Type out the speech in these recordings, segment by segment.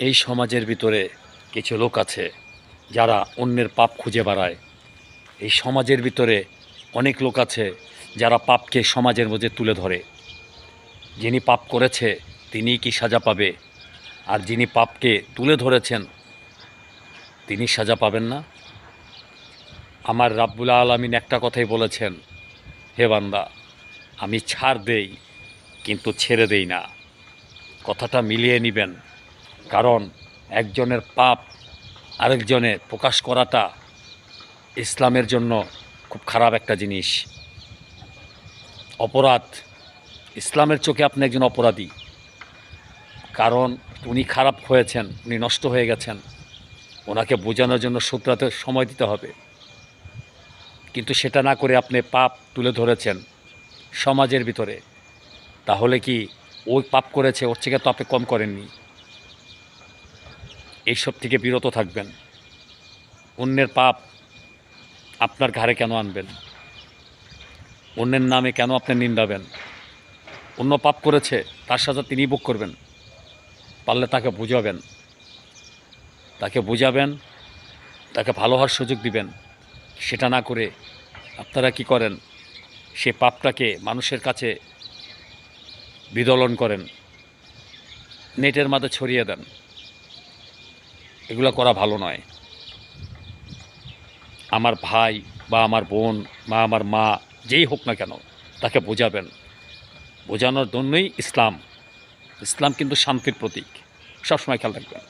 এই সমাজের ভিতরে কিছু লোক আছে যারা অন্যের পাপ খুঁজে বেড়ায়। এই সমাজের ভিতরে অনেক লোক আছে যারা পাপকে সমাজের মধ্যে তুলে ধরে। যিনি পাপ করেছে তিনি কি সাজা পাবে, আর যিনি পাপকে তুলে ধরেছেন তিনি সাজা পাবেন না? আমার রাব্বুল আলামিন একটা কথাই বলেছেন, হে বান্দা, আমি ছাড় দেই কিন্তু ছেড়ে দেই না। কথাটা মিলিয়ে নেবেন, কারণ একজনের পাপ আরেকজনে প্রকাশ করাটা ইসলামের জন্য খুব খারাপ একটা জিনিস, অপরাধ। ইসলামের চোখে আপনি একজন অপরাধী, কারণ উনি খারাপ হয়েছেন, উনি নষ্ট হয়ে গেছেন, ওনাকে বোঝানোর জন্য শুধরাতে সময় দিতে হবে। কিন্তু সেটা না করে আপনি পাপ তুলে ধরেছেন সমাজের ভিতরে, তাহলে কি ওই পাপ করেছে ওর থেকে তো আপনি কম করেননি? এইসব থেকে বিরত থাকবেন। অন্যের পাপ আপনার ঘাড়ে কেন আনবেন? অন্যের নামে কেন আপনি নিন্দাবেন? অন্য পাপ করেছে, তার সাজা তিনিই ভোগ করবেন। পারলে তাকে বুঝাবেন, তাকে ভালো হওয়ার সুযোগ দিবেন। সেটা না করে আপনারা কি করেন, সে পাপটাকে মানুষের কাছে বিদলন করেন, নেটের মাঝে ছড়িয়ে দেন। এগুলো করা ভালো নয়। আমার ভাই বা আমার বোন বা আমার মা, যেই হোক না কেন, তাকে বোঝাবেন। বোঝানোর জন্যই ইসলাম। ইসলাম কিন্তু শান্তির প্রতীক, সবসময় খেয়াল রাখবেন।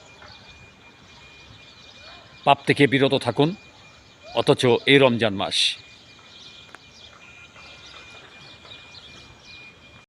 পাপ থেকে বিরত থাকুন। অথচ এই রমজান মাস